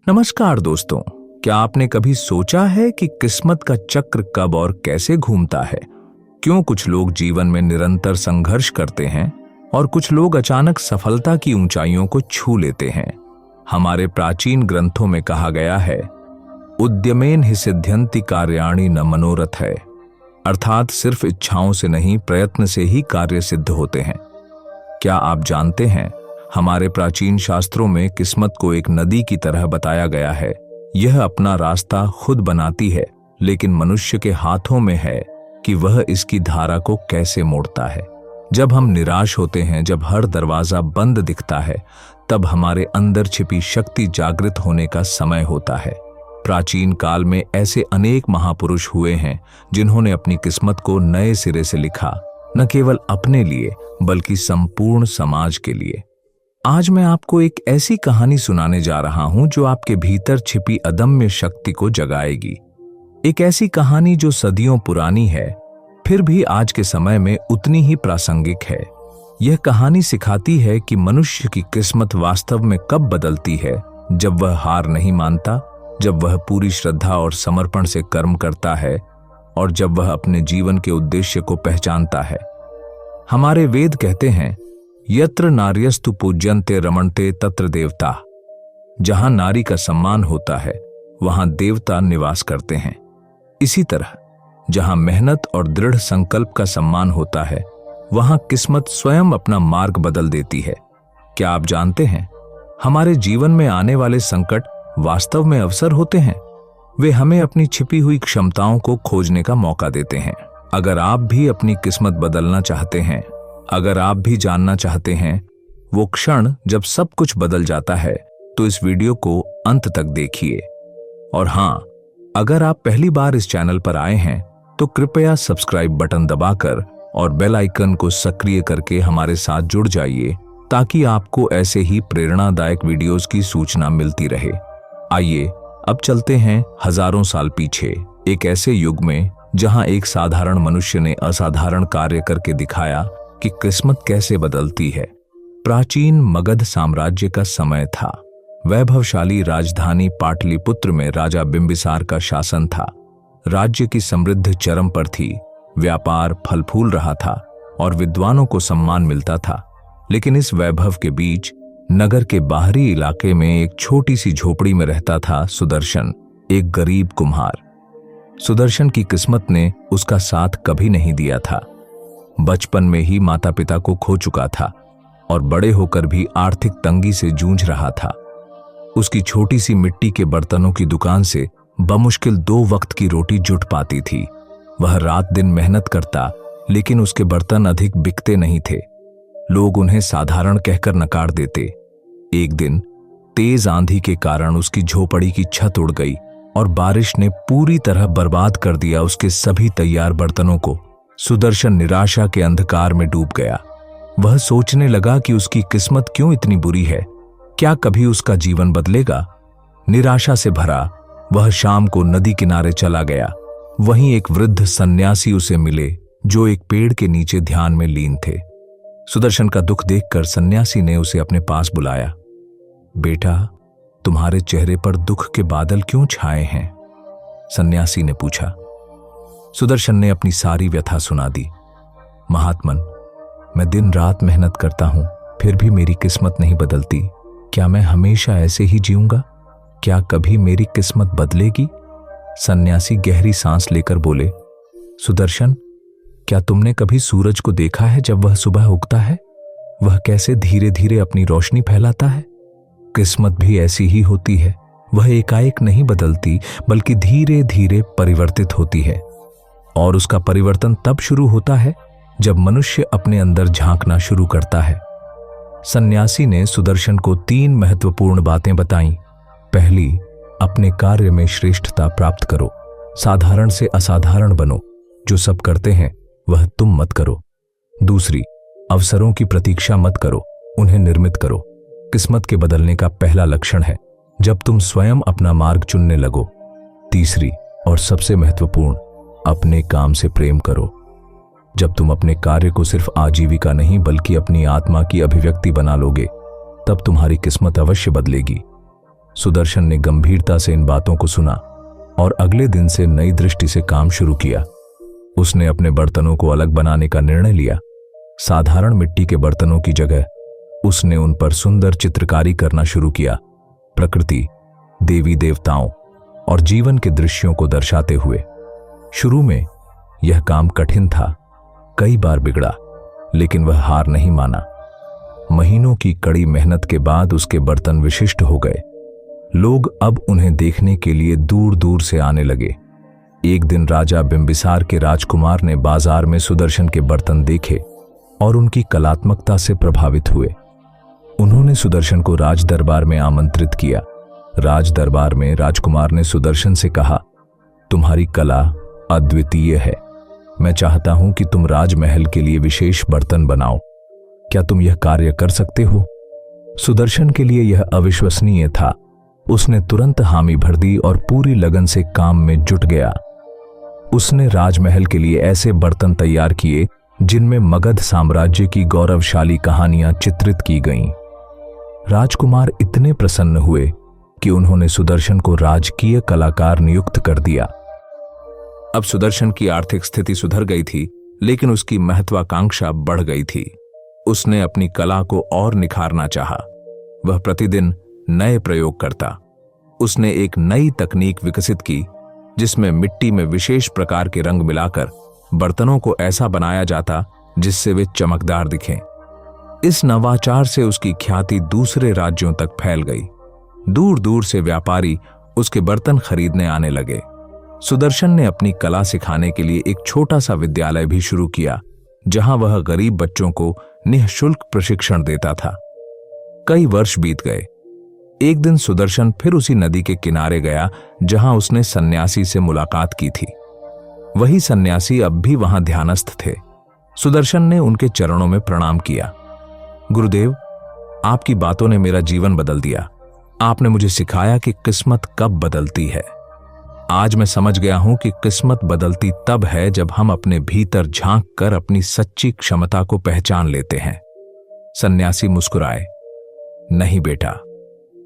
नमस्कार दोस्तों, क्या आपने कभी सोचा है कि किस्मत का चक्र कब और कैसे घूमता है? क्यों कुछ लोग जीवन में निरंतर संघर्ष करते हैं और कुछ लोग अचानक सफलता की ऊंचाइयों को छू लेते हैं? हमारे प्राचीन ग्रंथों में कहा गया है, उद्यमेन हि सिद्ध्यन्ति कार्याणि न मनोरथ है, अर्थात सिर्फ इच्छाओं से नहीं, प्रयत्न से ही कार्य सिद्ध होते हैं। क्या आप जानते हैं, हमारे प्राचीन शास्त्रों में किस्मत को एक नदी की तरह बताया गया है। यह अपना रास्ता खुद बनाती है, लेकिन मनुष्य के हाथों में है कि वह इसकी धारा को कैसे मोड़ता है। जब हम निराश होते हैं, जब हर दरवाजा बंद दिखता है, तब हमारे अंदर छिपी शक्ति जागृत होने का समय होता है। प्राचीन काल में ऐसे अनेक महापुरुष हुए हैं जिन्होंने अपनी किस्मत को नए सिरे से लिखा, न केवल अपने लिए बल्कि संपूर्ण समाज के लिए। आज मैं आपको एक ऐसी कहानी सुनाने जा रहा हूं जो आपके भीतर छिपी अदम्य शक्ति को जगाएगी। एक ऐसी कहानी जो सदियों पुरानी है, फिर भी आज के समय में उतनी ही प्रासंगिक है। यह कहानी सिखाती है कि मनुष्य की किस्मत वास्तव में कब बदलती है, जब वह हार नहीं मानता, जब वह पूरी श्रद्धा और समर्पण से कर्म करता है और जब वह अपने जीवन के उद्देश्य को पहचानता है। हमारे वेद कहते हैं, यत्र नार्यस्तु पूज्यन्ते रमणते तत्र देवता। जहां नारी का सम्मान होता है, वहां देवता निवास करते हैं। इसी तरह जहां मेहनत और दृढ़ संकल्प का सम्मान होता है, वहां किस्मत स्वयं अपना मार्ग बदल देती है। क्या आप जानते हैं, हमारे जीवन में आने वाले संकट वास्तव में अवसर होते हैं। वे हमें अपनी छिपी हुई क्षमताओं को खोजने का मौका देते हैं। अगर आप भी अपनी किस्मत बदलना चाहते हैं, अगर आप भी जानना चाहते हैं वो क्षण जब सब कुछ बदल जाता है, तो इस वीडियो को अंत तक देखिए। और हां, अगर आप पहली बार इस चैनल पर आए हैं तो कृपया सब्सक्राइब बटन दबाकर और बेल आइकन को सक्रिय करके हमारे साथ जुड़ जाइए, ताकि आपको ऐसे ही प्रेरणादायक वीडियोस की सूचना मिलती रहे। आइए अब चलते हैं हजारों साल पीछे, एक ऐसे युग में जहां एक साधारण मनुष्य ने असाधारण कार्य करके दिखाया कि किस्मत कैसे बदलती है। प्राचीन मगध साम्राज्य का समय था। वैभवशाली राजधानी पाटलिपुत्र में राजा बिंबिसार का शासन था। राज्य की समृद्ध चरम पर थी, व्यापार फल फूल रहा था और विद्वानों को सम्मान मिलता था। लेकिन इस वैभव के बीच नगर के बाहरी इलाके में एक छोटी सी झोपड़ी में रहता था सुदर्शन, एक गरीब कुम्हार। सुदर्शन की किस्मत ने उसका साथ कभी नहीं दिया था। बचपन में ही माता पिता को खो चुका था और बड़े होकर भी आर्थिक तंगी से जूझ रहा था। उसकी छोटी सी मिट्टी के बर्तनों की दुकान से बमुश्किल 2 वक्त की रोटी जुट पाती थी। वह रात दिन मेहनत करता, लेकिन उसके बर्तन अधिक बिकते नहीं थे। लोग उन्हें साधारण कहकर नकार देते। एक दिन तेज आंधी के कारण उसकी झोपड़ी की छत उड़ गई और बारिश ने पूरी तरह बर्बाद कर दिया उसके सभी तैयार बर्तनों को। सुदर्शन निराशा के अंधकार में डूब गया। वह सोचने लगा कि उसकी किस्मत क्यों इतनी बुरी है, क्या कभी उसका जीवन बदलेगा? निराशा से भरा वह शाम को नदी किनारे चला गया। वहीं एक वृद्ध सन्यासी उसे मिले, जो एक पेड़ के नीचे ध्यान में लीन थे। सुदर्शन का दुख देखकर सन्यासी ने उसे अपने पास बुलाया। बेटा, तुम्हारे चेहरे पर दुख के बादल क्यों छाए हैं? सन्यासी ने पूछा। सुदर्शन ने अपनी सारी व्यथा सुना दी। महात्मन, मैं दिन रात मेहनत करता हूं, फिर भी मेरी किस्मत नहीं बदलती। क्या मैं हमेशा ऐसे ही जीऊंगा? क्या कभी मेरी किस्मत बदलेगी? सन्यासी गहरी सांस लेकर बोले, सुदर्शन, क्या तुमने कभी सूरज को देखा है जब वह सुबह उगता है? वह कैसे धीरे धीरे अपनी रोशनी फैलाता है। किस्मत भी ऐसी ही होती है। वह एकाएक नहीं बदलती, बल्कि धीरे धीरे परिवर्तित होती है। और उसका परिवर्तन तब शुरू होता है जब मनुष्य अपने अंदर झांकना शुरू करता है। सन्यासी ने सुदर्शन को 3 महत्वपूर्ण बातें बताईं। पहली, अपने कार्य में श्रेष्ठता प्राप्त करो। साधारण से असाधारण बनो। जो सब करते हैं वह तुम मत करो। दूसरी, अवसरों की प्रतीक्षा मत करो, उन्हें निर्मित करो। किस्मत के बदलने का पहला लक्षण है जब तुम स्वयं अपना मार्ग चुनने लगो। तीसरी और सबसे महत्वपूर्ण, अपने काम से प्रेम करो। जब तुम अपने कार्य को सिर्फ आजीविका नहीं बल्कि अपनी आत्मा की अभिव्यक्ति बना लोगे, तब तुम्हारी किस्मत अवश्य बदलेगी। सुदर्शन ने गंभीरता से इन बातों को सुना और अगले दिन से नई दृष्टि से काम शुरू किया। उसने अपने बर्तनों को अलग बनाने का निर्णय लिया। साधारण मिट्टी के बर्तनों की जगह उसने उन पर सुंदर चित्रकारी करना शुरू किया, प्रकृति, देवी देवताओं और जीवन के दृश्यों को दर्शाते हुए। शुरू में यह काम कठिन था, कई बार बिगड़ा, लेकिन वह हार नहीं माना। महीनों की कड़ी मेहनत के बाद उसके बर्तन विशिष्ट हो गए। लोग अब उन्हें देखने के लिए दूर दूर से आने लगे। एक दिन राजा बिंबिसार के राजकुमार ने बाजार में सुदर्शन के बर्तन देखे और उनकी कलात्मकता से प्रभावित हुए। उन्होंने सुदर्शन को राज दरबार में आमंत्रित किया। राज दरबार में राजकुमार ने सुदर्शन से कहा, तुम्हारी कला अद्वितीय है। मैं चाहता हूं कि तुम राजमहल के लिए विशेष बर्तन बनाओ। क्या तुम यह कार्य कर सकते हो? सुदर्शन के लिए यह अविश्वसनीय था। उसने तुरंत हामी भर दी और पूरी लगन से काम में जुट गया। उसने राजमहल के लिए ऐसे बर्तन तैयार किए जिनमें मगध साम्राज्य की गौरवशाली कहानियां चित्रित की गईं। राजकुमार इतने प्रसन्न हुए कि उन्होंने सुदर्शन को राजकीय कलाकार नियुक्त कर दिया। अब सुदर्शन की आर्थिक स्थिति सुधर गई थी, लेकिन उसकी महत्वाकांक्षा बढ़ गई थी। उसने अपनी कला को और निखारना चाहा। वह प्रतिदिन नए प्रयोग करता। उसने एक नई तकनीक विकसित की जिसमें मिट्टी में विशेष प्रकार के रंग मिलाकर बर्तनों को ऐसा बनाया जाता जिससे वे चमकदार दिखें। इस नवाचार से उसकी ख्याति दूसरे राज्यों तक फैल गई। दूर दूर से व्यापारी उसके बर्तन खरीदने आने लगे। सुदर्शन ने अपनी कला सिखाने के लिए एक छोटा सा विद्यालय भी शुरू किया, जहां वह गरीब बच्चों को निःशुल्क प्रशिक्षण देता था। कई वर्ष बीत गए। एक दिन सुदर्शन फिर उसी नदी के किनारे गया जहां उसने सन्यासी से मुलाकात की थी। वही सन्यासी अब भी वहां ध्यानस्थ थे। सुदर्शन ने उनके चरणों में प्रणाम किया। गुरुदेव, आपकी बातों ने मेरा जीवन बदल दिया। आपने मुझे सिखाया कि किस्मत कब बदलती है। आज मैं समझ गया हूं कि किस्मत बदलती तब है जब हम अपने भीतर झांक कर अपनी सच्ची क्षमता को पहचान लेते हैं। सन्यासी मुस्कुराए। नहीं बेटा,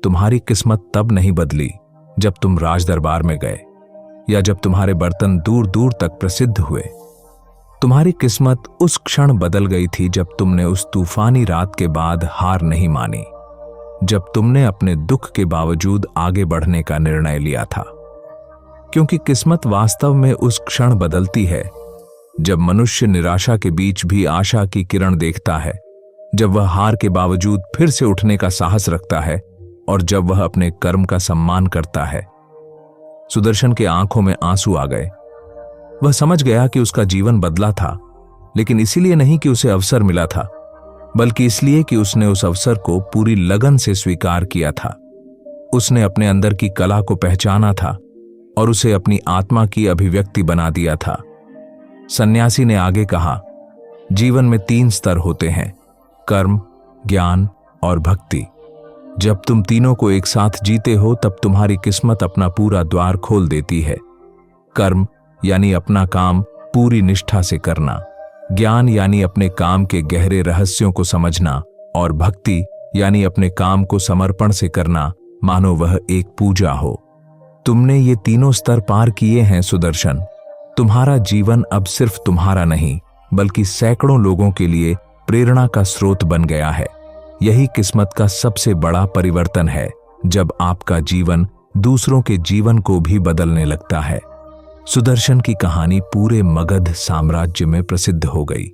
तुम्हारी किस्मत तब नहीं बदली जब तुम राजदरबार में गए या जब तुम्हारे बर्तन दूर दूर तक प्रसिद्ध हुए। तुम्हारी किस्मत उस क्षण बदल गई थी जब तुमने उस तूफानी रात के बाद हार नहीं मानी, जब तुमने अपने दुख के बावजूद आगे बढ़ने का निर्णय लिया था। क्योंकि किस्मत वास्तव में उस क्षण बदलती है जब मनुष्य निराशा के बीच भी आशा की किरण देखता है, जब वह हार के बावजूद फिर से उठने का साहस रखता है और जब वह अपने कर्म का सम्मान करता है। सुदर्शन के आंखों में आंसू आ गए। वह समझ गया कि उसका जीवन बदला था, लेकिन इसीलिए नहीं कि उसे अवसर मिला था, बल्कि इसलिए कि उसने उस अवसर को पूरी लगन से स्वीकार किया था। उसने अपने अंदर की कला को पहचाना था और उसे अपनी आत्मा की अभिव्यक्ति बना दिया था। सन्यासी ने आगे कहा, जीवन में 3 स्तर होते हैं, कर्म, ज्ञान और भक्ति। जब तुम तीनों को एक साथ जीते हो तब तुम्हारी किस्मत अपना पूरा द्वार खोल देती है। कर्म यानी अपना काम पूरी निष्ठा से करना, ज्ञान यानी अपने काम के गहरे रहस्यों को समझना, और भक्ति यानी अपने काम को समर्पण से करना, मानो वह एक पूजा हो। तुमने ये तीनों स्तर पार किए हैं सुदर्शन। तुम्हारा जीवन अब सिर्फ तुम्हारा नहीं, बल्कि सैकड़ों लोगों के लिए प्रेरणा का स्रोत बन गया है। यही किस्मत का सबसे बड़ा परिवर्तन है, जब आपका जीवन दूसरों के जीवन को भी बदलने लगता है। सुदर्शन की कहानी पूरे मगध साम्राज्य में प्रसिद्ध हो गई।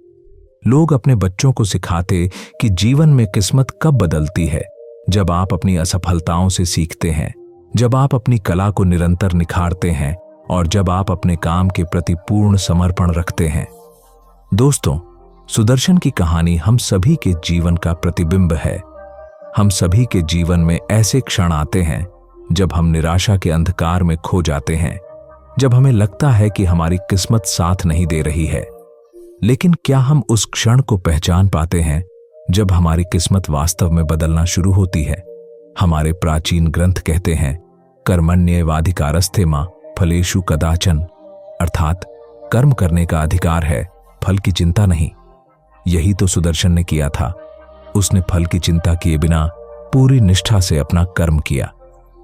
लोग अपने बच्चों को सिखाते कि जीवन में किस्मत कब बदलती है, जब आप अपनी असफलताओं से सीखते हैं, जब आप अपनी कला को निरंतर निखारते हैं और जब आप अपने काम के प्रति पूर्ण समर्पण रखते हैं। दोस्तों, सुदर्शन की कहानी हम सभी के जीवन का प्रतिबिंब है। हम सभी के जीवन में ऐसे क्षण आते हैं जब हम निराशा के अंधकार में खो जाते हैं, जब हमें लगता है कि हमारी किस्मत साथ नहीं दे रही है। लेकिन क्या हम उस क्षण को पहचान पाते हैं जब हमारी किस्मत वास्तव में बदलना शुरू होती है? हमारे प्राचीन ग्रंथ कहते हैं, कर्मण्येवाधिकारस्ते मा फलेषु कदाचन, अर्थात कर्म करने का अधिकार है, फल की चिंता नहीं। यही तो सुदर्शन ने किया था। उसने फल की चिंता किए बिना पूरी निष्ठा से अपना कर्म किया।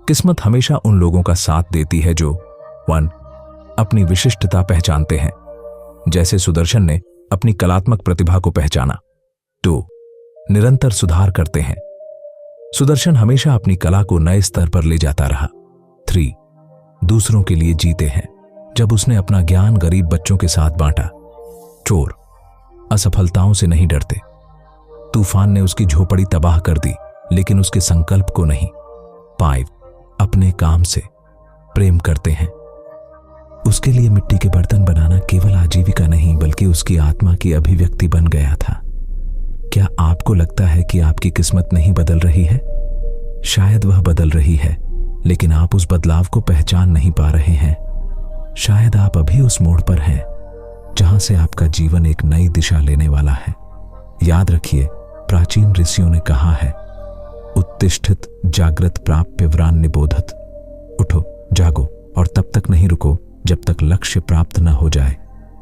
किस्मत हमेशा उन लोगों का साथ देती है जो 1. अपनी विशिष्टता पहचानते हैं, जैसे सुदर्शन ने अपनी कलात्मक प्रतिभा को पहचाना। 2. निरंतर सुधार करते हैं। सुदर्शन हमेशा अपनी कला को नए स्तर पर ले जाता रहा। 3. दूसरों के लिए जीते हैं, जब उसने अपना ज्ञान गरीब बच्चों के साथ बांटा। 4. असफलताओं से नहीं डरते। तूफान ने उसकी झोपड़ी तबाह कर दी, लेकिन उसके संकल्प को नहीं। 5. अपने काम से प्रेम करते हैं। उसके लिए मिट्टी के बर्तन बनाना केवल आजीविका नहीं, बल्कि उसकी आत्मा की अभिव्यक्ति बन गया था। क्या आपको लगता है कि आपकी किस्मत नहीं बदल रही है? शायद वह बदल रही है, लेकिन आप उस बदलाव को पहचान नहीं पा रहे हैं। शायद आप अभी उस मोड़ पर हैं जहां से आपका जीवन एक नई दिशा लेने वाला है। याद रखिए, प्राचीन ऋषियों ने कहा है, उत्तिष्ठित जागृत प्राप्य व्रान निबोधत। उठो, जागो और तब तक नहीं रुको जब तक लक्ष्य प्राप्त न हो जाए।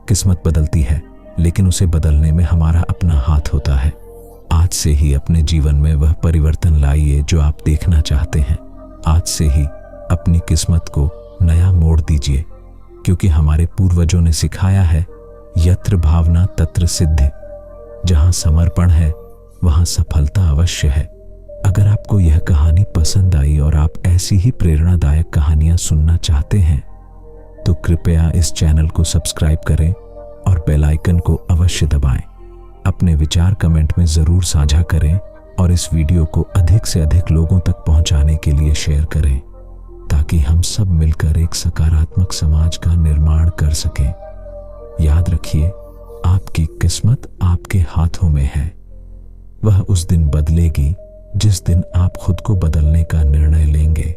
किस्मत बदलती है, लेकिन उसे बदलने में हमारा अपना हाथ होता है। आज से ही अपने जीवन में वह परिवर्तन लाइए जो आप देखना चाहते हैं। आज से ही अपनी किस्मत को नया मोड़ दीजिए, क्योंकि हमारे पूर्वजों ने सिखाया है, यत्र भावना तत्र सिद्धि। जहां समर्पण है वहां सफलता अवश्य है। अगर आपको यह कहानी पसंद आई और आप ऐसी ही प्रेरणादायक कहानियां सुनना चाहते हैं तो कृपया इस चैनल को सब्सक्राइब करें और बेल आइकन को अवश्य दबाएं। अपने विचार कमेंट में जरूर साझा करें और इस वीडियो को अधिक से अधिक लोगों तक पहुंचाने के लिए शेयर करें, ताकि हम सब मिलकर एक सकारात्मक समाज का निर्माण कर सकें। याद रखिए, आपकी किस्मत आपके हाथों में है। वह उस दिन बदलेगी जिस दिन आप खुद को बदलने का निर्णय लेंगे।